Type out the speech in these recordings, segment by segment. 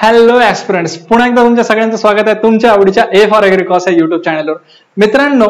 Hello ऍस्पिरंट्स, पुन्हा एकदा तुमच्या सगळ्यांचं स्वागत आहे तुमच्या आवडीच्या ए फॉर ॲग्रिकॉस या युट्यूब चॅनलवर. मित्रांनो,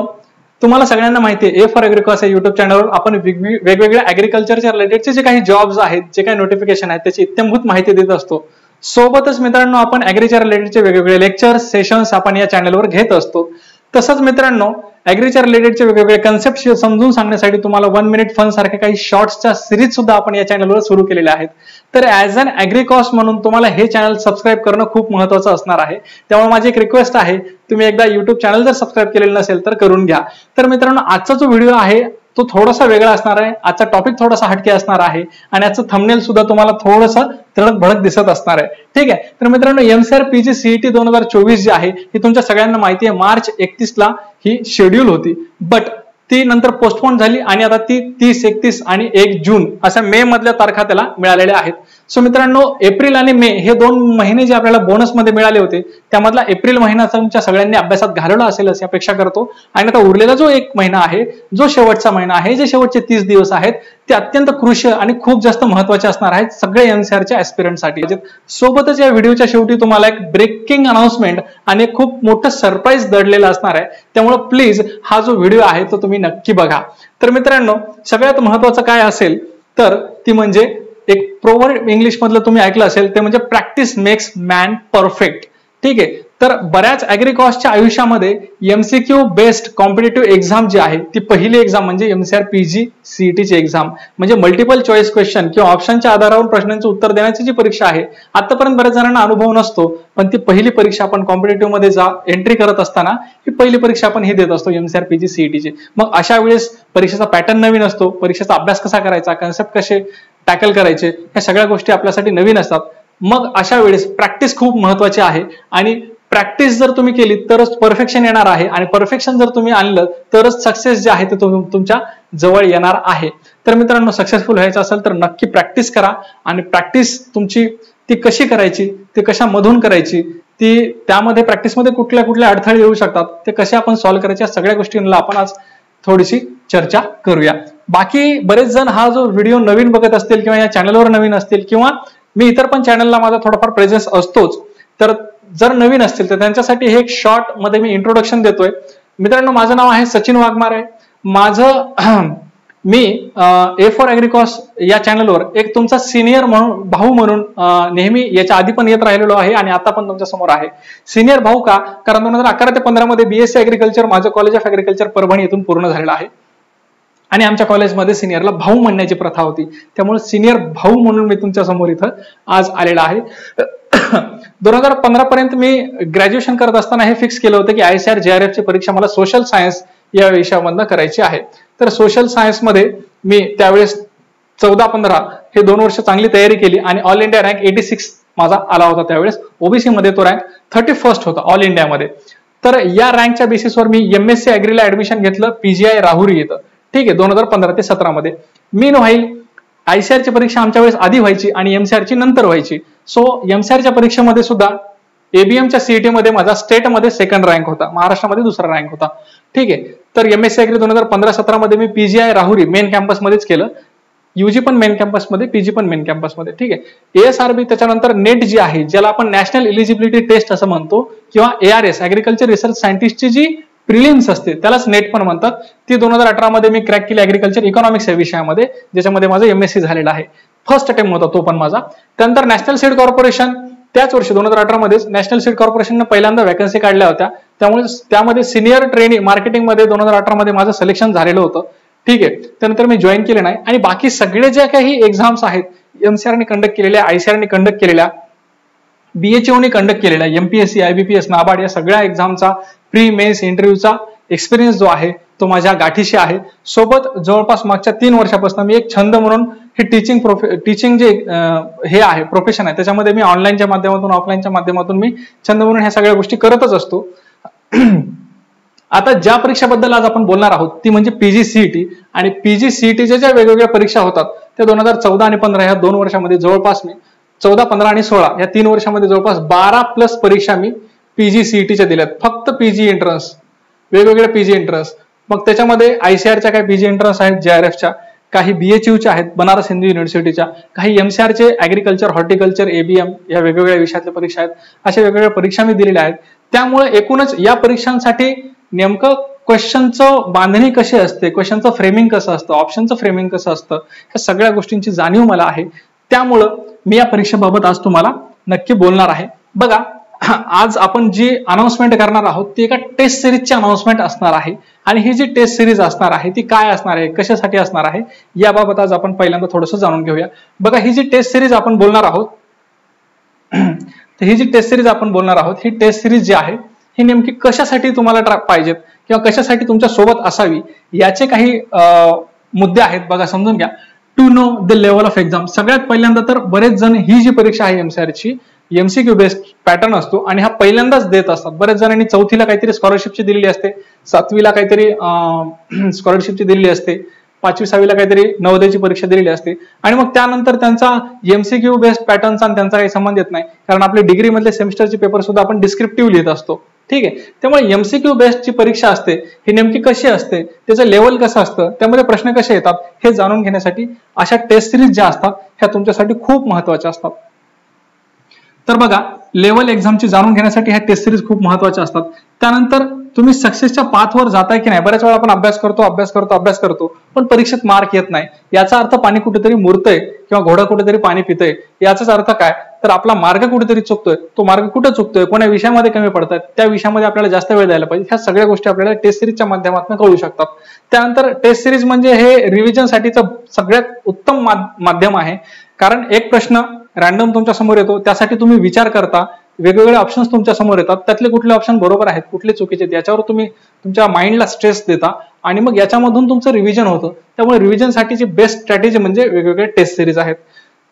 तुम्हाला सगळ्यांना माहिती आहे ए फॉर ॲग्रिकॉस या युट्यूब चॅनलवर आपण वेगवेगळ्या ॲग्रिकल्चरच्या रिलेटेडचे जे काही जॉब्स आहेत, जे काही नोटिफिकेशन आहेत, त्याची इत्थंभूत माहिती देत असतो. सोबतच मित्रांनो, आपण ॲग्रीच्या रिलेटेडचे वेगवेगळे लेक्चर्स सेशन्स आपण या चॅनलवर घेत असतो. तसंच मित्रांनो, ॲग्रीच्या रिलेटेडचे वेगवेगळे कन्सेप्ट समजून सांगण्यासाठी तुम्हाला 1 मिनिट फन सारखे काही शॉर्ट्सच्या सिरीज सुद्धा आपण या चॅनलवर सुरू केलेल्या आहेत. तर ॲज अन ॲग्रिकॉस म्हणून तुम्हाला हे चॅनल सबस्क्राईब करणं खूप महत्त्वाचं असणार आहे. त्यामुळे माझी एक रिक्वेस्ट आहे, तुम्ही एकदा युट्यूब चॅनल जर सबस्क्राईब केलेलं नसेल तर करून घ्या. तर मित्रांनो, आजचा जो व्हिडिओ आहे तो थोडासा वेगळा असणार आहे. आजचा टॉपिक थोडासा हटके असणार आहे आणि आजचं थंबनेल सुद्धा तुम्हाला थोडंसं तडक भडक दिसत असणार आहे. ठीक आहे. तर मित्रांनो, एमसीआर पीजी सीईटी 2024 जी आहे ही तुमच्या सगळ्यांना माहिती आहे, मार्च 31 ला ही शेड्यूल होती. बट ती नंतर पोस्टपोन झाली आणि आता ती 30, 31 आणि 1 जून अशा मे मधल्या तारखा त्याला मिळालेल्या आहेत. सो मित्रांनो, एप्रिल आणि मे हे 2 महिने जे आपल्याला बोनस मध्ये मिळाले होते, त्यामधला एप्रिल महिना तुमच्या सगळ्यांनी अभ्यासात घालवला असेल अशी अपेक्षा करतो. आणि आता उरलेला जो 1 महिना आहे, जो शेवटचा महिना आहे, जे शेवटचे 30 दिवस आहेत, ते अत्यंत क्रुशियल आणि खूप जास्त महत्वाचे असणार आहेत सगळे एमसीआरच्या ऍस्पिरंटसाठी. सोबतच या व्हिडिओच्या शेवटी तुम्हाला एक ब्रेकिंग अनाउन्समेंट आणि एक खूप मोठं सरप्राईज दडलेलं असणार आहे. त्यामुळे प्लीज हा जो व्हिडिओ आहे तो तुम्ही नक्की बघा. तर मित्रांनो, सगळ्यात महत्वाचं काय असेल तर ती म्हणजे एक प्रोवर्ब इंग्लिश मधलं तुम्ही ऐकलं असेल, ते म्हणजे प्रॅक्टिस मेक्स मॅन परफेक्ट. ठीक आहे. तर बऱ्याच ॲग्रिकॉसच्या आयुष्यामध्ये एमसीक्यू बेस्ड कॉम्पिटेटिव्ह एक्झाम जी आहे ती पहिली एक्झाम म्हणजे एमसीआर पीजी सीईटीची एक्झाम, म्हणजे मल्टिपल चॉईस क्वेश्चन किंवा ऑप्शनच्या आधारावर प्रश्नांचं उत्तर देण्याची जी परीक्षा आहे, आतापर्यंत बऱ्याच जणांना अनुभव नसतो, पण ती पहिली परीक्षा आपण कॉम्पिटेटिव्ह मध्ये एंट्री करत असताना ही पहिली परीक्षा आपण ही देत असतो एमसीआर पीजी सीईटीची. मग अशा वेळेस परीक्षेचा पॅटर्न नवीन असतो, परीक्षेचा अभ्यास कसा करायचा, कन्सेप्ट कसे टॅकल करायचे, ह्या सगळ्या गोष्टी आपल्यासाठी नवीन असतात. मग अशा वेळेस प्रॅक्टिस खूप महत्वाची आहे आणि प्रॅक्टिस जर तुम्ही केली तरच परफेक्शन येणार आहे आणि परफेक्शन जर तुम्ही आणलं तरच सक्सेस जे आहे ते तुमच्या जवळ येणार आहे. तर मित्रांनो, सक्सेसफुल व्हायचं असेल तर नक्की प्रॅक्टिस करा. आणि प्रॅक्टिस तुमची ती कशी करायची, ती कशामधून करायची, ती त्यामध्ये प्रॅक्टिसमध्ये कुठल्या कुठल्या अडथळे येऊ शकतात, ते कसे आपण सॉल्व्ह करायचे, सगळ्या गोष्टींना आपण आज थोडीशी चर्चा करूया. बाकी बरेच जण हा जो व्हिडिओ नवीन बघत असतील किंवा या चॅनलवर नवीन असतील किंवा मी इतर पण चॅनलला माझा थोडाफार प्रेझेन्स असतोच, तर जर नवीन असतील तर त्यांच्यासाठी हे एक शॉर्ट मध्ये मी इंट्रोडक्शन देतोय. मित्रांनो, माझं नाव आहे सचिन वाघमारे. मी ए फॉर ॲग्रिकॉस या चॅनलवर एक तुमचा सिनियर म्हणून भाऊ म्हणून नेहमी याच्या आधी पण येत राहिलेलो आहे आणि आता पण तुमच्या समोर आहे. सिनियर भाऊ का? कारण 2011 ते 15 मध्ये बीएससी ॲग्रिकल्चर माझं कॉलेज ऑफ ॲग्रिकल्चर परभणी येथून पूर्ण झालेलं आहे आणि आमच्या कॉलेजमध्ये सिनियरला भाऊ म्हणण्याची प्रथा होती, त्यामुळे सिनियर भाऊ म्हणून मी तुमच्या समोर इथं आज आलेला आहे. 2015 पर्यंत मी ग्रॅज्युएशन करत असताना हे फिक्स केलं होतं की ICAR JRF ची परीक्षा मला सोशल सायन्स या विषयामधनं करायची आहे. तर सोशल सायन्स मध्ये मी त्यावेळेस 14-15 हे 2 वर्ष चांगली तयारी केली आणि ऑल इंडिया रँक 86 माझा आला होता. त्यावेळेस ओबीसी मध्ये तो रँक 31st होता ऑल इंडियामध्ये. तर या रँकच्या बेसिसवर मी MSc ॲग्रीला ऍडमिशन घेतलं PGI राहुरी इथं. ठीक आहे. 2015 ते 17 मध्ये. मीनव्हाईल ICAR ची परीक्षा आमच्या वेळेस आधी व्हायची आणि MCR ची नंतर व्हायची. सो MCRच्या परीक्षेमध्ये सुद्धा ABMच्या सीईटी मध्ये माझा स्टेटमध्ये 2nd रँक होता, महाराष्ट्रामध्ये 2रा रँक होता. ठीक आहे. तर MSc ॲग्री 2015-17 मध्ये मी PGI राहुरी मेन कॅम्पसमध्येच केलं. UG पण मेन कॅम्पसमध्ये, PG पण मेन कॅम्पसमध्ये. ठीक आहे. ASRB त्याच्यानंतर नेट जी आहे, ज्याला आपण नॅशनल एलिजिबिलिटी टेस्ट असं म्हणतो, किंवा ARS ॲग्रिकल्चर रिसर्च सायंटिस्टची जी प्रिलिम्स असते त्यालाच नेट पण म्हणतात, ती 2018 मध्ये मी क्रॅक केली ॲग्रिकल्चर इकॉनॉमिक्स या विषयामध्ये, ज्याच्यामध्ये माझं MSc झालेलं आहे. फर्स्ट अटेम्प्ट होता तो पण माझा. त्यानंतर नॅशनल सीड कॉर्पोरेशन त्याच वर्षी 2018 मध्ये नॅशनल सीड कॉर्पोरेशनने पहिल्यांदा वॅकन्सी काढल्या होत्या, त्यामुळे त्यामध्ये सिनियर ट्रेनिंग मार्केटिंग मध्ये 2018 मध्ये माझं सिलेक्शन झालेलं होतं. ठीक आहे. त्यानंतर मी जॉईन केले नाही आणि बाकी सगळे ज्या काही एक्झाम्स आहेत MCRने कंडक्ट केलेल्या, ICARने कंडक्ट केलेल्या, BHOने कंडक्ट केलेल्या, MPSC, IBPS, नाबार्ड या सगळ्या एक्झामचा प्री मेन्स इंटरव्ह्यूचा एक्सपिरियन्स जो आहे तो माझ्या गाठीशी आहे. सोबत जवळपास मागच्या 3 वर्षापासून मी एक छंद म्हणून हे टीचिंग जे हे आहे प्रोफेशन आहे, त्याच्यामध्ये मी ऑनलाईनच्या माध्यमातून ऑफलाईनच्या माध्यमातून मी छंद म्हणून ह्या सगळ्या गोष्टी करतच असतो. आता ज्या परीक्षेबद्दल आज आपण बोलणार आहोत ती म्हणजे PG CET. आणि PG CETच्या ज्या वेगवेगळ्या परीक्षा होतात त्या 2014 आणि 15 ह्या 2 वर्षामध्ये जवळपास मी 14, 15 आणि 16 या 3 वर्षामध्ये जवळपास 12+ परीक्षा मी PG CETच्या दिल्यात. फक्त PG एंट्रन्स, वेगवेगळे PG एंट्रन्स. मग त्याच्यामध्ये ICARच्या काही PG एंट्रन्स आहेत, JRFच्या, काही BHUच्या आहेत, बनारस हिंदू युनिव्हर्सिटीच्या, काही MCRचे ऍग्रिकल्चर, हॉर्टिकल्चर, ABM या वेगवेगळ्या विषयातल्या परीक्षा आहेत. अशा वेगवेगळ्या परीक्षा मी दिलेल्या आहेत. त्यामुळे एकूणच या परीक्षांसाठी नेमकं क्वेश्चनचं बांधणी कशी असते, क्वेश्चनचं फ्रेमिंग कसं असतं, ऑप्शनचं फ्रेमिंग कसं असतं, या सगळ्या गोष्टींची जाणीव मला आहे. त्यामुळं मी या परीक्षेबाबत आज तुम्हाला नक्की बोलणार आहे. बघा, आज आपण जी अनाउन्समेंट करणार आहोत ती एका टेस्ट सिरीजची अनाउन्समेंट असणार आहे. आणि ही जी टेस्ट सिरीज असणार आहे ती काय असणार आहे, कशासाठी असणार आहे, याबाबत आज आपण पहिल्यांदा थोडंसं जाणून घेऊया. बघा, ही जी टेस्ट सिरीज आपण बोलणार आहोत ही जी टेस्ट सिरीज आपण बोलणार आहोत ही टेस्ट सिरीज जी आहे ही नेमकी कशासाठी तुम्हाला पाहिजेत किंवा कशासाठी तुमच्या सोबत असावी याचे काही मुद्दे आहेत. बघा, समजून घ्या. To know the level of exam. सगळ्यात पहिल्यांदा तर बरेच जण ही जी परीक्षा आहे MCRची MCQ बेस्ड पॅटर्न असतो आणि हा पहिल्यांदाच देत असतात. बरेच जणांनी 4थीला काहीतरी स्कॉलरशिपची दिलेली असते, 7वीला काहीतरी स्कॉलरशिपची दिलेली असते, 5वी 6वीला काहीतरी नवोदयची परीक्षा दिलेली असते आणि मग त्यानंतर त्यांचा MCQ बेस्ड पॅटर्नचा आणि त्यांचा काही संबंध येत नाही, कारण आपले डिग्री मधले सेमिस्टरचे पेपर सुद्धा आपण डिस्क्रिप्टिव्ह लिहित असतो. ठीक आहे. त्यामुळे MCQ बेस्डची परीक्षा असते ही नेमकी कशी असते, त्याचं लेवल कसं असतं, त्यामध्ये प्रश्न कसे येतात हे जाणून घेण्यासाठी अशा टेस्ट सिरीज ज्या असतात ह्या तुमच्यासाठी खूप महत्वाच्या असतात. तर बघा, लेवल एक्झामची जाणून घेण्यासाठी ह्या टेस्ट सिरीज खूप महत्वाच्या असतात. त्यानंतर तुम्ही सक्सेसच्या पाथवर जाताय की नाही. बऱ्याच वेळा आपण अभ्यास करतो पण परीक्षेत मार्क येत नाही. याचा अर्थ पाणी कुठेतरी मुरतंय किंवा घोडा कुठेतरी पाणी पितंय. याचाच अर्थ काय, तर आपला मार्ग कुठेतरी चुकतोय. तो मार्ग कुठे चुकतोय, कोणत्या विषयामध्ये कमी पडतात, त्या विषयामध्ये आपल्याला जास्त वेळ द्यायला पाहिजे. ह्या सगळ्या गोष्टी आपल्याला टेस्ट सिरीजच्या माध्यमातून कळू शकतात. त्यानंतर टेस्ट सिरीज म्हणजे हे रिव्हिजन साठीचं सगळ्यात उत्तम माध्यम आहे, कारण एक प्रश्न रॅन्डम तुमच्या समोर येतो, त्यासाठी तुम्ही विचार करता, वेगवेगळे ऑप्शन्स तुमच्या समोर येतात, त्यातले कुठले ऑप्शन बरोबर आहेत, कुठले चुकीचे आहेत, याच्यावर तुम्ही तुमच्या माइंडला स्ट्रेस देता आणि मग याच्यामधून तुमचं रिव्हिजन होतं. त्यामुळे रिव्हिजनसाठीची बेस्ट स्ट्रॅटेजी म्हणजे वेगवेगळे टेस्ट सिरीज आहेत.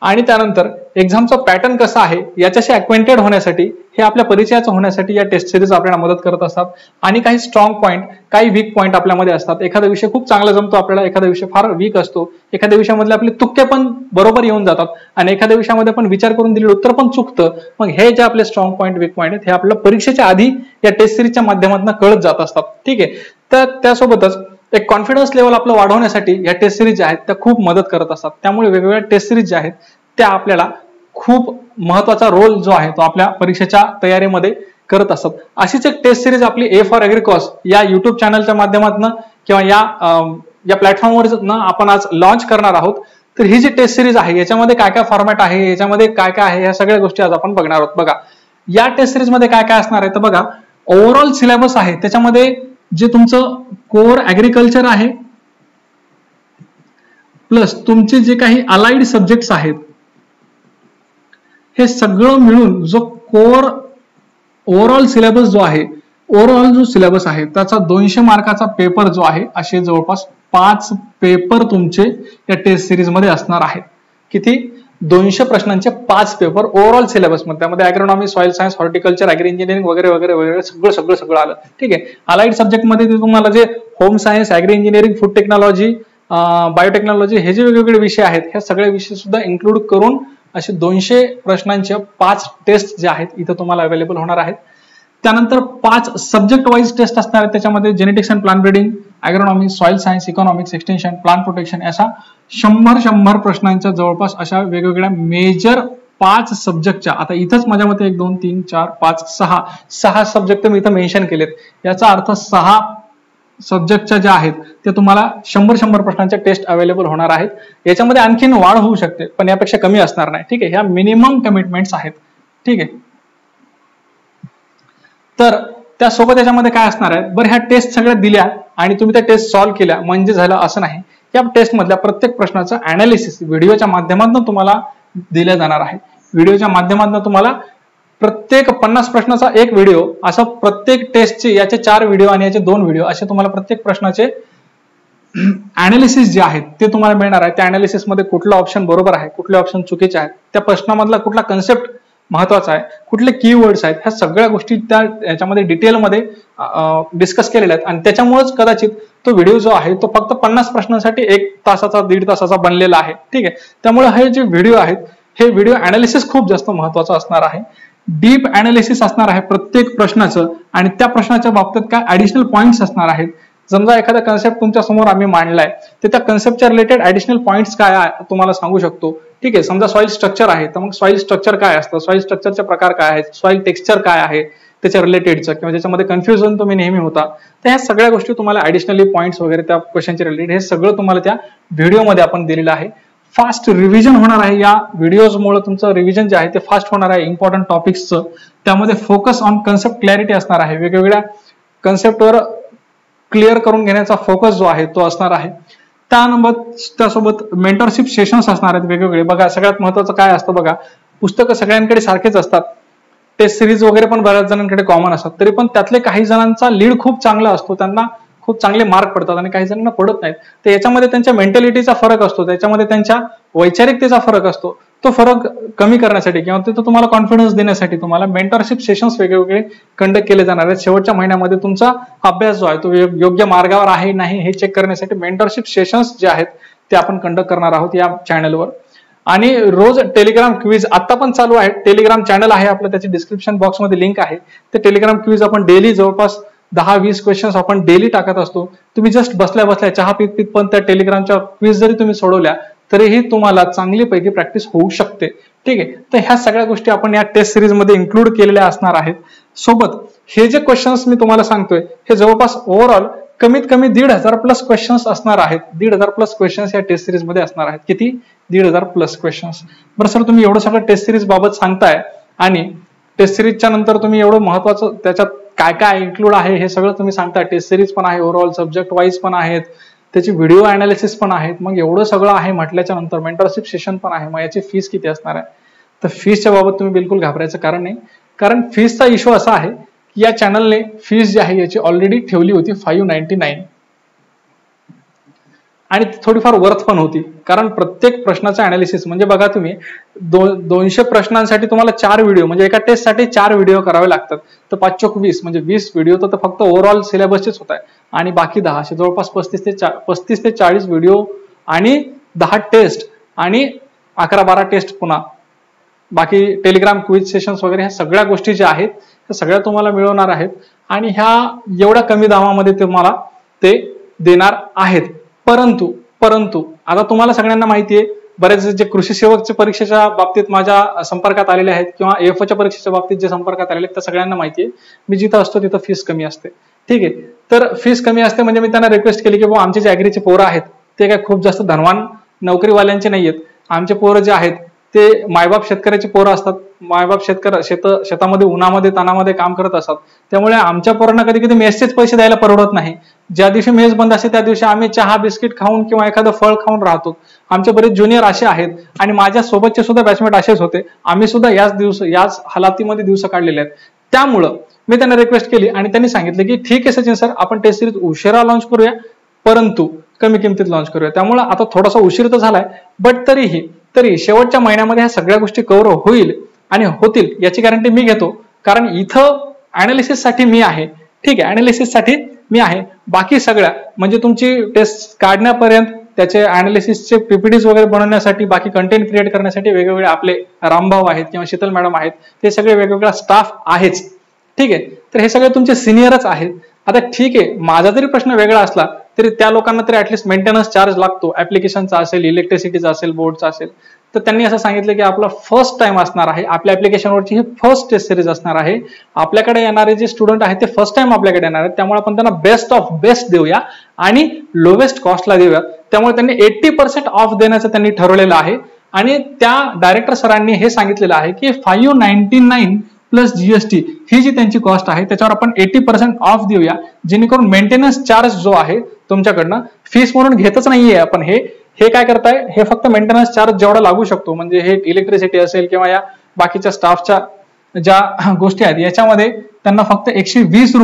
आणि त्यानंतर एक्झामचा पॅटर्न कसा आहे याच्याशी अक्वेंटेड होण्यासाठी, हे आपल्या परिचयाचं होण्यासाठी या टेस्ट सिरीज आपल्याला मदत करत असतात. आणि काही स्ट्रॉंग पॉईंट, काही वीक पॉईंट आपल्यामध्ये असतात. एखादा विषय खूप चांगला जमतो आपल्याला, एखादा विषय फार वीक असतो, एखाद्या विषयामधले आपले तुक्के पण बरोबर येऊन जातात आणि एखाद्या विषयामध्ये पण विचार करून दिलेलं उत्तर पण चुकतं. मग हे जे आपले स्ट्रॉंग पॉईंट, वीक पॉईंट आहेत हे आपल्या परीक्षेच्या आधी या टेस्ट सिरीजच्या माध्यमातून कळत जात असतात. ठीक आहे. तर त्यासोबतच एक कॉन्फिडन्स लेवल आपलं वाढवण्यासाठी या टेस्ट सिरीज ज्या आहेत त्या खूप मदत करत असतात. त्यामुळे वेगवेगळ्या टेस्ट सिरीज ज्या आहेत त्या आपल्याला खूप महत्वाचा रोल जो आहे तो आपल्या परीक्षेच्या तयारीमध्ये करत असतात. अशीच एक टेस्ट सिरीज आपली A for Agricos या युट्यूब चॅनलच्या माध्यमातून किंवा या प्लॅटफॉर्मवर आपण आज लॉन्च करणार आहोत. तर ही जी टेस्ट सिरीज आहे याच्यामध्ये काय काय फॉर्मॅट आहे, याच्यामध्ये काय काय आहे, या सगळ्या गोष्टी आज आपण बघणार आहोत. बघा, या टेस्ट सिरीज मध्ये काय काय असणार आहे तर बघा, ओव्हरऑल सिलेबस आहे त्याच्यामध्ये जे तुमचं कोर ऍग्रिकल्चर आहे प्लस तुमचे जे काही अलाइड सब्जेक्ट्स आहेत हे सगळं मिळून जो कोर ओव्हरऑल सिलेबस जो आहे, ओव्हरऑल जो सिलेबस आहे त्याचा 200 मार्काचा पेपर जो आहे, असे जवळपास 5 पेपर तुमचे या टेस्ट सिरीज मध्ये असणार आहेत. किती? 200 प्रश्नांचे 5 पेपर ओव्हरऑल सिलेबस मध्ये. त्यामध्ये agronomy, soil science, horticulture, agri engineering वगैरे वगैरे वगैरे सगळं आलं. ठीक आहे. अलाइड सब्जेक्ट मध्ये तुम्हाला जे home science, agri engineering, food technology, biotechnology हे जे वेगवेगळे विषय आहेत ह्या सगळे विषय सुद्धा इन्क्लूड करून असे 200 प्रश्नांच्या 5 टेस्ट जे आहेत इथं तुम्हाला अवेलेबल होणार आहेत. त्यानंतर 5 सब्जेक्ट वाईज टेस्ट असणार आहेत. त्याच्यामध्ये genetics and plant breeding, agronomy, soil science, economics, extension, plant protection अशा 100 प्रश्नांच्या जवळपास अशा वेगवेगळ्या मेजर 5 सब्जेक्टच्या, आता इथंच माझ्या मते 1 2 3 4 5 6 सब्जेक्ट मी इथं मेन्शन केलेत. याचा अर्थ 6 सब्जेक्टच्या ज्या आहेत ते तुम्हाला 100 प्रश्नांच्या टेस्ट अवेलेबल होणार आहेत. याच्यामध्ये आणखीन वाढ होऊ शकते पण यापेक्षा कमी असणार नाही. ठीक आहे. ह्या मिनिमम कमिटमेंट्स आहेत. ठीक आहे. तर त्यासोबत याच्यामध्ये काय असणार आहे, बरं ह्या टेस्ट सगळ्या दिल्या आणि तुम्ही त्या टेस्ट सॉल्व्ह केल्या म्हणजे झालं असं नाही. या टेस्ट मधल्या प्रत्येक प्रश्नाचं अनालिसिस व्हिडिओच्या माध्यमातून तुम्हाला दिलं जाणार आहे. व्हिडिओच्या माध्यमातून तुम्हाला प्रत्येक 50 प्रश्नाचा एक व्हिडिओ, असं प्रत्येक टेस्टचे याचे 4 व्हिडिओ आणि याचे 2 व्हिडिओ असे तुम्हाला प्रत्येक प्रश्नाचे अनालिसिस जे आहेत ते तुम्हाला मिळणार आहे. त्या अनालिसिस मध्ये कुठला ऑप्शन बरोबर आहे, कुठले ऑप्शन चुकीचे आहेत, त्या प्रश्नामधला कुठला कन्सेप्ट महत्वाचा आहे, कुठले कीवर्ड्स आहेत, ह्या सगळ्या गोष्टी त्या याच्यामध्ये डिटेलमध्ये डिस्कस केलेल्या आहेत. आणि त्याच्यामुळेच कदाचित तो व्हिडिओ जो आहे तो फक्त 50 प्रश्नांसाठी 1 तासाचा 1.5 तासाचा बनलेला आहे. ठीक आहे. त्यामुळे हे जे व्हिडिओ आहेत हे व्हिडिओ अनालिसिस खूप जास्त महत्वाचं असणार आहे. डीप अनालिसिस असणार आहे प्रत्येक प्रश्नाचं आणि त्या प्रश्नाच्या बाबतीत काय ऍडिशनल पॉइंट्स असणार आहेत, समजा एखादा कन्सेप्ट तुमच्या समोर आम्ही मांडलाय, तर त्या कन्सेप्टच्या रिलेटेड ऍडिशनल पॉईंट्स काय आहे तुम्हाला सांगू शकतो. ठीक आहे, समजा सॉइल स्ट्रक्चर आहे, तर मग सॉइल स्ट्रक्चर काय असतं, सॉइल स्ट्रक्चरचे प्रकार काय आहेत, सॉइल टेक्स्चर काय आहे त्याच्या रिलेटेडचं, किंवा ज्याच्यामध्ये कन्फ्युजन तुम्ही नेहमी होता, तर ह्या सगळ्या गोष्टी तुम्हाला ऍडिशनली पॉईंट्स वगैरे त्या क्वेश्चनचे रिलेटेड हे सगळं तुम्हाला त्या व्हिडिओमध्ये आपण दिलेलं आहे. फास्ट रिव्हिजन होणार आहे या व्हिडिओजमुळे, तुमचं रिव्हिजन जे आहे ते फास्ट होणार आहे इम्पॉर्टंट टॉपिक्सचं. त्यामध्ये फोकस ऑन कन्सेप्ट क्लॅरिटी असणार आहे, वेगवेगळ्या कन्सेप्टवर क्लिअर करून घेण्याचा फोकस जो आहे तो असणार आहे. त्यासोबत मेंटरशिप सेशन्स असणार आहेत वेगवेगळे. बघा सगळ्यात महत्वाचं काय असतं, बघा पुस्तकं सगळ्यांकडे सारखेच असतात, टेस्ट सिरीज वगैरे पण बऱ्याच जणांकडे कॉमन असतात, तरी पण त्यातले काही जणांचा लीड खूप चांगला असतो, त्यांना खूप चांगले मार्क पडतात आणि काही जणांना पडत नाहीत. तर याच्यामध्ये त्यांच्या मेंटॅलिटीचा फरक असतो, त्याच्यामध्ये त्यांच्या वैचारिकतेचा फरक असतो. तो फरक कमी करण्यासाठी किंवा तिथं तुम्हाला कॉन्फिडन्स देण्यासाठी तुम्हाला मेंटरशिप सेशन्स वेगवेगळे कंडक्ट केले जाणार आहेत. शेवटच्या महिन्यामध्ये तुमचा अभ्यास जो आहे तो योग्य मार्गावर आहे नाही हे चेक करण्यासाठी मेंटरशिप सेशन्स जे आहेत ते आपण कंडक्ट करणार आहोत या चॅनलवर. आणि रोज टेलिग्राम क्विज आता पण चालू आहे. टेलिग्राम चॅनल आहे आपलं, त्याची डिस्क्रिप्शन बॉक्समध्ये लिंक आहे. ते टेलिग्राम क्विज आपण डेली जवळपास 10-20 क्वेश्चन्स आपण डेली टाकत असतो. तुम्ही जस्ट बसल्या बसल्या चहा पित पित पण त्या टेलिग्रामच्या क्विज जरी तुम्ही सोडवल्या तरीही तुम्हाला चांगली पैकी प्रॅक्टिस होऊ शकते. ठीक आहे, तर ह्या सगळ्या गोष्टी आपण या टेस्ट सिरीज मध्ये इन्क्लूड केलेल्या असणार आहेत. सोबत हे जे क्वेश्चन्स मी तुम्हाला सांगतोय हे जवळपास ओव्हरऑल कमीत कमी 1,500+ क्वेश्चन्स असणार आहेत. 1,500+ क्वेश्चन्स या टेस्ट सिरीज मध्ये असणार आहेत. किती? 1,500+ क्वेश्चन्स. बरं सर, तुम्ही एवढं सगळं टेस्ट सिरीज बाबत सांगताय आणि टेस्ट सिरीजच्या नंतर तुम्ही एवढं महत्वाचं त्याच्यात काय काय इन्क्लूड आहे हे सगळं तुम्ही सांगताय. टेस्ट सिरीज पण आहे, ओव्हरऑल सब्जेक्ट वाईज पण आहेत, त्याची व्हिडिओ अनालिसिस पण आहेत. मग एवढं सगळं आहे म्हटल्याच्या नंतर मेंटरशिप सेशन पण आहे, मग याची फीस किती असणार आहे? तर फीसच्या बाबत तुम्ही बिलकुल घाबरायचं कारण नाही, कारण फीसचा इश्यू असा आहे की या चॅनलने फीस जी आहे याची ऑलरेडी ठेवली होती 599 आणि थोडीफार वर्थ पण होती, कारण प्रत्येक प्रश्नाचा अनालिसिस म्हणजे बघा तुम्ही 200 प्रश्नांसाठी तुम्हाला 4 व्हिडिओ म्हणजे एका टेस्टसाठी 4 व्हिडिओ करावे लागतात. तर 5×20 म्हणजे 20 व्हिडिओ तर फक्त ओव्हरऑल सिलेबसचेच होत आहे आणि बाकी 10 असे जवळपास 35 ते 40 व्हिडिओ आणि 10 टेस्ट आणि 11-12 टेस्ट पुन्हा बाकी टेलिग्राम क्विज सेशन्स वगैरे ह्या सगळ्या गोष्टी ज्या आहेत त्या सगळ्या तुम्हाला मिळवणार आहेत आणि ह्या एवढ्या कमी दामामध्ये तुम्हाला ते देणार आहेत. परंतु आता तुम्हाला सगळ्यांना माहिती आहे, बरेच जे कृषी सेवकच्या परीक्षेच्या बाबतीत माझ्या संपर्कात आलेले आहेत किंवा एफच्या परीक्षेच्या बाबतीत जे संपर्कात आलेले आहेत त्या सगळ्यांना माहिती आहे मी जिथं असतो तिथं फीस कमी असते. ठीक आहे, तर फीस कमी असते म्हणजे मी त्यांना रिक्वेस्ट केली की बाबा आमचे जे ॲग्रीचे पोरं आहेत ते काय खूप जास्त धनवान नोकरीवाल्यांचे नाही आहेत. आमचे पोरं जे आहेत ते मायबाप शेतकऱ्याची पोरं असतात, मायबाप शेतामध्ये उन्हामध्ये तानामध्ये काम करत असतात. त्यामुळे आमच्या पोरांना कधी कधी मेसचेच पैसे द्यायला परवडत नाही. ज्या दिवशी मेस बंद असते त्या दिवशी आम्ही चहा बिस्किट खाऊन किंवा एखादं फळ खाऊन राहतो. आमचे बरेच ज्युनियर असे आहेत आणि माझ्या सोबतचे सुद्धा बॅचमेट असेच होते. आम्ही सुद्धा याच हालातीमध्ये दिवस काढलेले आहेत. त्यामुळं मी त्यांना रिक्वेस्ट केली आणि त्यांनी सांगितलं की ठीक आहे सचिन सर, आपण टेस्ट सिरीज उशिरा लॉन्च करूया परंतु कमी किमतीत लॉन्च करूया. त्यामुळे आता थोडासा उशीर तर झालाय, बट तरी शेवटच्या महिन्यामध्ये ह्या सगळ्या गोष्टी कव्हर होईल आणि होतील याची गॅरंटी मी घेतो, कारण इथं अनालिसिस साठी मी आहे. ठीक आहे, अनालिसिस साठी मी आहे. बाकी सगळ्या म्हणजे तुमची टेस्ट काढण्यापर्यंत त्याचे अनालिसिसचे पीपीटीज वगैरे बनवण्यासाठी बाकी कंटेंट क्रिएट करण्यासाठी वेगवेगळे आपले रामभाऊ आहेत किंवा शीतल मॅडम आहेत, ते सगळे वेगवेगळा स्टाफ आहेच. ठीक आहे, तर हे सगळे तुमचे सिनियरच आहेत. आता ठीक आहे, माझा जरी प्रश्न वेगळा असला तरी त्या लोकांना तरी ऍटलीस्ट मेंटेनन्स चार्ज लागतो, ऍप्लिकेशनचा असेल, इलेक्ट्रिसिटीचा असेल, बोर्डचा असेल. तर त्यांनी असं सांगितलं की आपला फर्स्ट टाइम असणार आहे, आपल्या ऍप्लिकेशनवरची ही फर्स्ट टेस्ट सिरीज असणार आहे. आपल्याकडे येणारे जे स्टुडंट आहेत ते फर्स्ट टाइम आपल्याकडे येणार आहेत, त्यामुळे आपण त्यांना बेस्ट ऑफ बेस्ट देऊया आणि लोवेस्ट कॉस्टला देऊया. त्यामुळे त्यांनी 80% ऑफ देण्याचं त्यांनी ठरवलेलं आहे आणि त्या डायरेक्टर सरांनी हे सांगितलेलं आहे की 599 प्लस जीएसटी ही जी त्यांची कॉस्ट आहे त्याच्यावर आपण 80% ऑफ देऊया, जेणेकरून मेंटेनन्स चार्ज जो आहे तुमच्याकडनं फीस म्हणून घेतच नाहीये आपण. हे काय करताय, हे फक्त मेंटेनन्स चार्ज जेवढा लागू शकतो म्हणजे हे इलेक्ट्रिसिटी असेल किंवा या बाकीच्या स्टाफच्या ज्या गोष्टी आहेत याच्यामध्ये त्यांना फक्त 120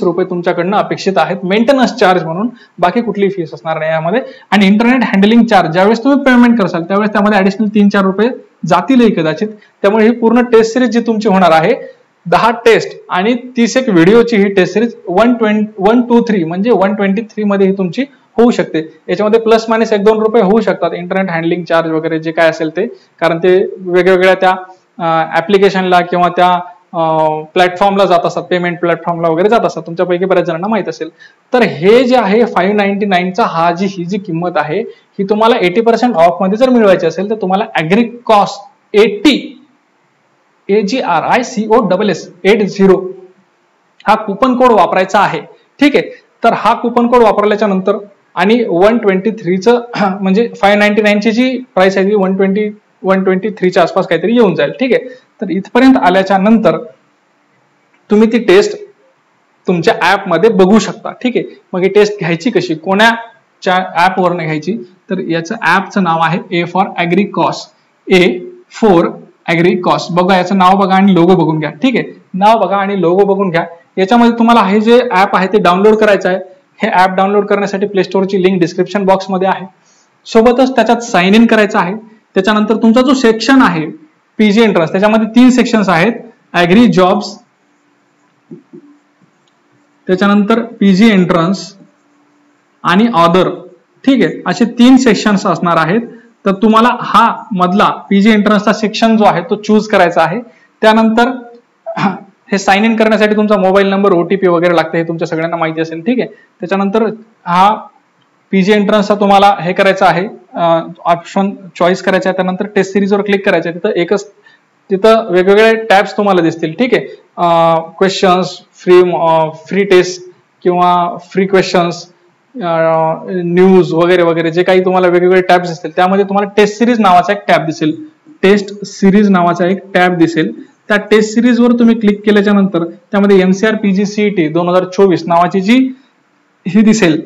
रुपये तुमच्याकडनं अपेक्षित आहेत मेंटेनन्स चार्ज म्हणून. बाकी कुठली फीस असणार नाही यामध्ये. आणि इंटरनेट हँडलिंग चार्ज ज्यावेळेस तुम्ही पेमेंट करसाल त्यावेळेस त्यामध्ये ऍडिशनल 3-4 रुपये जातीलही कदाचित. त्यामुळे ही पूर्ण टेस्ट सिरीज जी तुमची होणार आहे 10 टेस्ट आणि 30 एक व्हिडिओची ही टेस्ट सिरीज 123 म्हणजे 123 मध्ये ही तुमची होऊ शकते. याच्यामध्ये प्लस मायनस 1-2 रुपये होऊ शकतात इंटरनेट हँडलिंग चार्ज वगैरे जे काय असेल ते, कारण ते वेगवेगळ्या त्या ऍप्लिकेशनला किंवा त्या प्लॅटफॉर्मला जात असतात, पेमेंट प्लॅटफॉर्मला वगैरे जात असतात, तुमच्यापैकी बऱ्याच जणांना माहित असेल. तर हे जे आहे 599चा ही जी किंमत आहे ही तुम्हाला 80% ऑफ मध्ये जर मिळवायची असेल तर तुम्हाला ॲग्रिकॉस 80 AGRICOSS 80 हा कुपन कोड वापरायचा आहे. ठीक आहे. तर हा कुपन कोड वापरल्याच्या नंतर आणि 123चं म्हणजे 599ची जी प्राइस आहे ती 123च्या आसपास काहीतरी येऊन जाईल. ठीक आहे. तर इथपर्यंत आल्याच्या नंतर तुम्ही ती टेस्ट तुमच्या ऍप मध्ये बघू शकता. ठीक आहे. मग ही टेस्ट घ्यायची कशी, कोणाच्या ऍप वरनं घ्यायची, तर याचं ऍपचं नाव आहे A for Agricos. A for Agricos. बघा, याचं नाव बघा आणि लोगो बघून घ्या. ठीक आहे. नाव बघा आणि लोगो बघून घ्या. याच्यामध्ये तुम्हाला हे जे ऍप आहे ते डाउनलोड करायचं आहे. हे ऍप डाउनलोड करण्यासाठी प्ले स्टोअरची लिंक डिस्क्रिप्शन बॉक्स मध्ये आहे. सोबतच त्याच्यात साइन इन करायचं आहे. त्याच्यानंतर तुमचा जो सेक्शन आहे पीजी एंट्रन्स, त्याच्यामध्ये 3 सेक्शन्स आहेत, ऍग्री जॉब्स, त्याच्यानंतर पीजी एंट्रन्स आणि अदर. ठीक आहे. असे 3 सेक्शन्स असणार आहेत. तर तुम्हाला हा मधला पीजी एंट्रन्सचा सेक्शन जो आहे तो चूज करायचा आहे. त्यानंतर हे साइन इन करण्यासाठी तुमचा मोबाईल नंबर, ओटीपी वगैरे लागते, हे तुमच्या सगळ्यांना माहिती असेल. ठीक आहे. त्याच्यानंतर हा पीजी एंट्रन्सचा तुम्हाला हे करायचं आहे, ऑप्शन चॉईस करायचा आहे. त्यानंतर टेस्ट सिरीजवर क्लिक करायचं आहे. तिथं वेगवेगळे टॅब्स तुम्हाला दिसतील. ठीक आहे. क्वेश्चन्स, फ्री टेस्ट किंवा फ्री क्वेश्चन्स, न्यूज वगैरे वगैरे जे काही तुम्हाला वेगवेगळे टॅब्स दिसतील त्यामध्ये तुम्हाला टेस्ट सिरीज नावाचा एक टॅब दिसेल. टेस्ट सिरीज नावाचा एक टॅब दिसेल. त्या टेस्ट सिरीजवर तुम्ही क्लिक केल्याच्या नंतर त्यामध्ये MCR PG CET 2024 नावाची जी ही दिसेल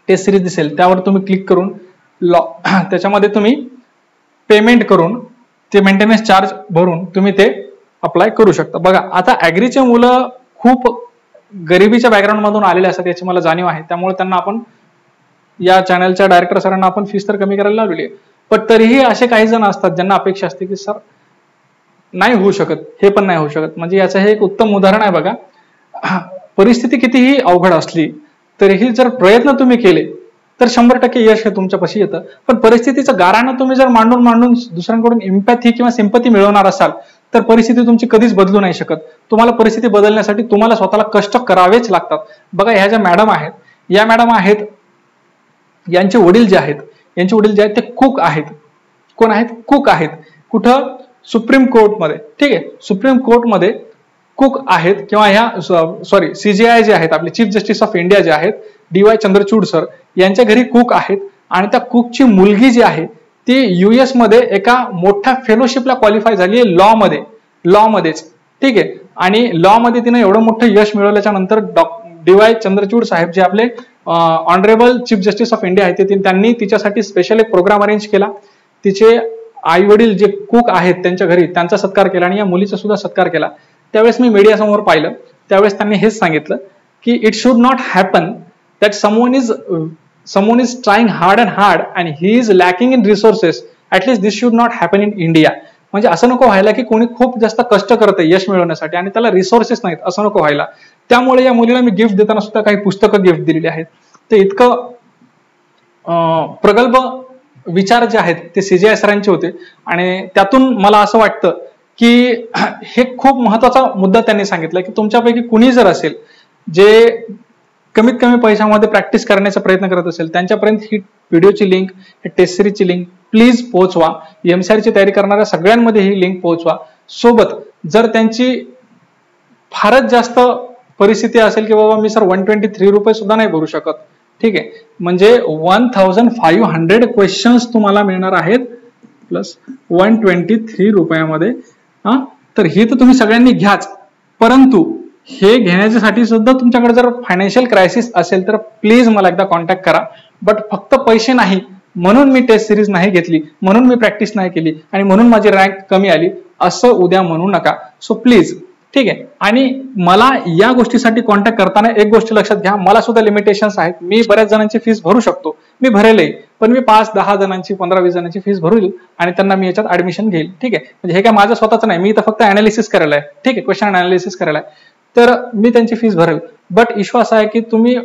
टेस्ट सिरीज दिसेल, त्यावर तुम्ही क्लिक करून त्याच्यामध्ये तुम्ही पेमेंट करून ते मेंटेनन्स चार्ज भरून तुम्ही ते अप्लाय करू शकता. बघा, आता ऍग्रीचे मुलं खूप गरिबीच्या बॅकग्राऊंड मधून आलेले असतात याची मला जाणीव आहे. त्यामुळे त्यांना आपण या चॅनलच्या डायरेक्टर सरांना आपण फीस तर कमी करायला लावलेली आहे. पण तरीही असे काही जण असतात ज्यांना अपेक्षा असते की सर नाही होऊ शकत, हे पण नाही होऊ शकत. म्हणजे याचं हे एक उत्तम उदाहरण आहे. बघा, परिस्थिती कितीही अवघड असली तरीही जर प्रयत्न तुम्ही केले तर 100% यश हे तुमच्यापाशी येतं. पण परिस्थितीचं गाऱ्हाणं तुम्ही जर मांडून दुसऱ्यांकडून इम्पॅथी किंवा सिंपथी मिळवणार असाल तर परिस्थिती तुमची कधीच बदलू नाही शकत. तुम्हाला परिस्थिती बदलण्यासाठी तुम्हाला स्वतःला कष्ट करावेच लागतात. बघा, ह्या ज्या मॅडम आहेत, या मॅडम आहेत, यांचे वडील जे आहेत ते कुक आहेत. कोण आहेत? कुक आहेत. कुठं? सुप्रीम कोर्टमध्ये. ठीक आहे. सुप्रीम कोर्टमध्ये कुक आहेत. किंवा ह्या CJI जे आहेत, आपले चीफ जस्टिस ऑफ इंडिया जे आहेत DY चंद्रचूड सर, यांच्या घरी कुक आहेत. आणि त्या कुकची मुलगी जी आहे ती US मध्ये एका मोठ्या फेलोशिपला क्वालिफाय झाली आहे लॉ मध्येच. ठीक आहे. आणि लॉ मध्ये तिने एवढं मोठं यश मिळवल्याच्या नंतर DY चंद्रचूड साहेब जे आपले honourable chief justice of India आहेत त्यांनी तिच्यासाठी स्पेशल एक प्रोग्राम अरेंज केला. तिचे आई वडील जे कुक आहेत त्यांच्या घरी त्यांचा सत्कार केला आणि या मुलीचा सुद्धा सत्कार केला. त्यावेळेस मी मीडिया समोर पाहिलं, त्यावेळेस त्यांनी हेच सांगितलं की it should not happen that someone is trying hard and he is lacking in resources. At least this should not happen in India. म्हणजे असं नको व्हायला की कोणी खूप जास्त कष्ट करते यश मिळवण्यासाठी आणि त्याला रिसोर्सेस नाहीत, असं नको व्हायला. त्यामुळे या मुलीला मी गिफ्ट देताना सुद्धा काही पुस्तकं गिफ्ट दिलेली आहेत. ते इतकं प्रगल्भ विचार जे आहेत ते CJI सरांचे होते. आणि त्यातून मला असं वाटतं की हे खूप महत्वाचा मुद्दा त्यांनी सांगितला की तुमच्यापैकी कुणी जर असेल जे कमीत कमी पैशामध्ये प्रॅक्टिस करण्याचा प्रयत्न करत असेल त्यांच्यापर्यंत ही व्हिडिओची लिंक, ही टेस्ट सिरीजची लिंक प्लीज पोहोचवा. MCR ची तयारी करणाऱ्या सगळ्यांमध्ये ही लिंक पोहोचवा. सोबत जर त्यांची फारच जास्त परिस्थिती असेल की बाबा मी सर 123 रुपये सुद्धा नाही भरू शकत, ठीक आहे, म्हणजे 1500 क्वेश्चन्स तुम्हाला मिळणार आहेत प्लस 123 रुपयामध्ये. तर हे तर तुम्ही सगळ्यांनी घ्याच, परंतु हे घेण्यासाठी सुद्धा तुमच्याकडे जर फायनान्शियल क्रायसिस असेल तर प्लीज मला एकदा कॉन्टॅक्ट करा. बट फक्त पैसे नाही म्हणून मी टेस्ट सिरीज नाही घेतली, म्हणून मी प्रॅक्टिस नाही केली आणि म्हणून माझी रँक कमी आली असं उद्या म्हणू नका. सो प्लीज, ठीक आहे. आणि मला या गोष्टीसाठी कॉन्टॅक्ट करताना एक गोष्ट लक्षात घ्या, मला सुद्धा लिमिटेशन्स आहेत. मी बऱ्याच जणांची फीस भरू शकतो, मी भरेलही, पण मी 5-10 जणांची 15-20 जणांची फीस भरेल आणि त्यांना मी याच्यात ऍडमिशन घेईल. ठीक आहे. म्हणजे हे काय माझं स्वतःच नाही, मी इथं फक्त अनालिसिस करायला आहे. ठीक आहे, क्वेश्चन अनालिसिस करायला आहे, तर मी त्यांची फीस भरेल. बट इश्यू असा आहे की तुम्ही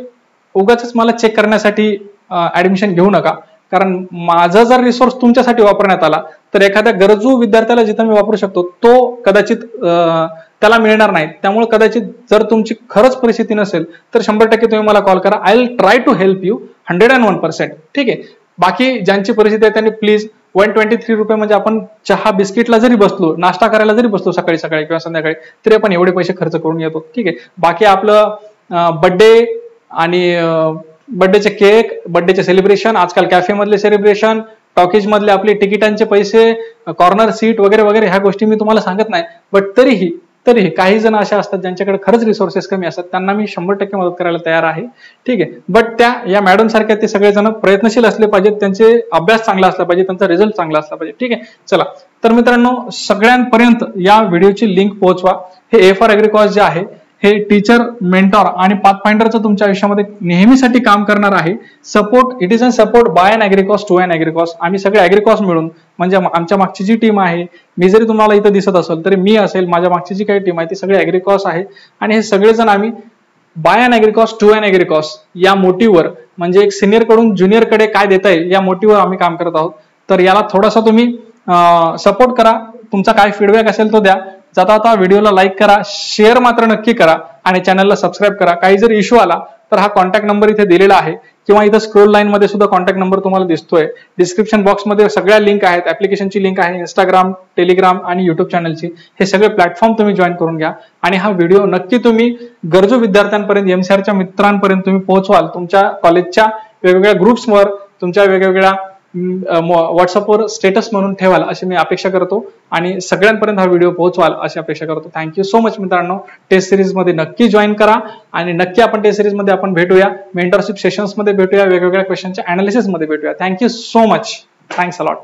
उगाच मला चेक करण्यासाठी ऍडमिशन घेऊ नका, कारण माझा जर रिसोर्स तुमच्यासाठी वापरण्यात आला तर एखाद्या गरजू विद्यार्थ्याला जिथं मी वापरू शकतो तो कदाचित त्याला मिळणार नाही. त्यामुळे कदाचित जर तुमची खरंच परिस्थिती नसेल तर 100% तुम्ही मला कॉल करा. I will try to help you 101%. ठीक आहे. बाकी ज्यांची परिस्थिती आहे त्यांनी प्लीज 123 रुपये म्हणजे आपण चहा बिस्किटला जरी बसलो, नाश्ता करायला जरी बसलो सकाळी सकाळी किंवा संध्याकाळी, तरी आपण एवढे पैसे खर्च करून येतो. ठीक आहे. बाकी आपलं बर्थडे आणि बर्थडेचे केक, बर्थडेचे सेलिब्रेशन, आजकाल कॅफे मधले सेलिब्रेशन, टॉकीज मधले आपले तिकिटांचे पैसे, कॉर्नर सीट वगैरे वगैरे ह्या गोष्टी मी तुम्हाला सांगत नाही. बट तरीही काही जण अशा असतात ज्यांच्याकडे खरंच रिसोर्सेस कमी असतात, त्यांना मी 100% मदत करायला तयार आहे. ठीक आहे. बट या मॅडम सारख्या ते सगळेजण प्रयत्नशील असले पाहिजेत, त्यांचे अभ्यास चांगला असला पाहिजे, त्यांचा रिझल्ट चांगला असला पाहिजे. ठीक आहे. चला तर मित्रांनो, सगळ्यांपर्यंत या व्हिडिओची लिंक पोहोचवा. हे A for Agri कॉर्स जे आहे हे टीचर, मेंटॉर आणि पाथफाइंडरचं तुमच्या आयुष्यामध्ये नेहमीसाठी काम करणार आहे. Support, it is a support by an agricos to an agricos. आम्ही सगळे ॲग्रिकॉस मिळून, म्हणजे आमच्या मागची जी टीम आहे, मी जरी तुम्हाला इथं दिसत असेल तरी मी असेल, माझ्या मागची जी काही टीम आहे ती सगळे ॲग्रिकॉस आहे. आणि हे सगळेजण आम्ही bye an agricos to an ॲग्रिकॉस या मोटिव्हवर, म्हणजे एक सिनियर कडून ज्युनियर कडे काय देता येईल या मोटिव्हवर आम्ही काम करत आहोत. तर याला थोडासा तुम्ही सपोर्ट करा. तुमचा काय फीडबॅक असेल तो द्या. जाता आता व्हिडिओला लाईक करा, शेअर मात्र नक्की करा आणि चॅनलला सबस्क्राईब करा. काही जर इश्यू आला तर हा कॉन्टॅक्ट नंबर इथे दिलेला आहे किंवा इथं स्क्रोल लाईन मध्ये सुद्धा कॉन्टॅक्ट नंबर तुम्हाला दिसतोय. डिस्क्रिप्शन बॉक्समध्ये सगळ्या लिंक आहेत. ऍप्लिकेशनची लिंक आहे, इंस्टाग्राम, टेलिग्राम आणि युट्यूब चॅनलची. हे सगळे प्लॅटफॉर्म तुम्ही जॉईन करून घ्या आणि हा व्हिडिओ नक्की तुम्ही गरजू विद्यार्थ्यांपर्यंत, MCRच्या मित्रांपर्यंत तुम्ही पोहोचवाल. तुमच्या कॉलेजच्या वेगवेगळ्या ग्रुप्सवर, तुमच्या वेगवेगळ्या व्हॉट्सअपवर स्टेटस म्हणून ठेवाल अशी मी अपेक्षा करतो आणि सगळ्यांपर्यंत हा व्हिडिओ पोहोचवाल अशी अपेक्षा करतो. थँक्यू सो मच मित्रांनो. टेस्ट सिरीज मध्ये नक्की जॉईन करा आणि नक्की आपण टेस्ट सिरीज मध्ये आपण भेटूया, मेंटरशिप सेशन्स मध्ये भेटूया, वेगवेगळ्या क्वेश्चनच्या अनालिसिस मध्ये भेटूया. Thank you so much. Thanks a lot.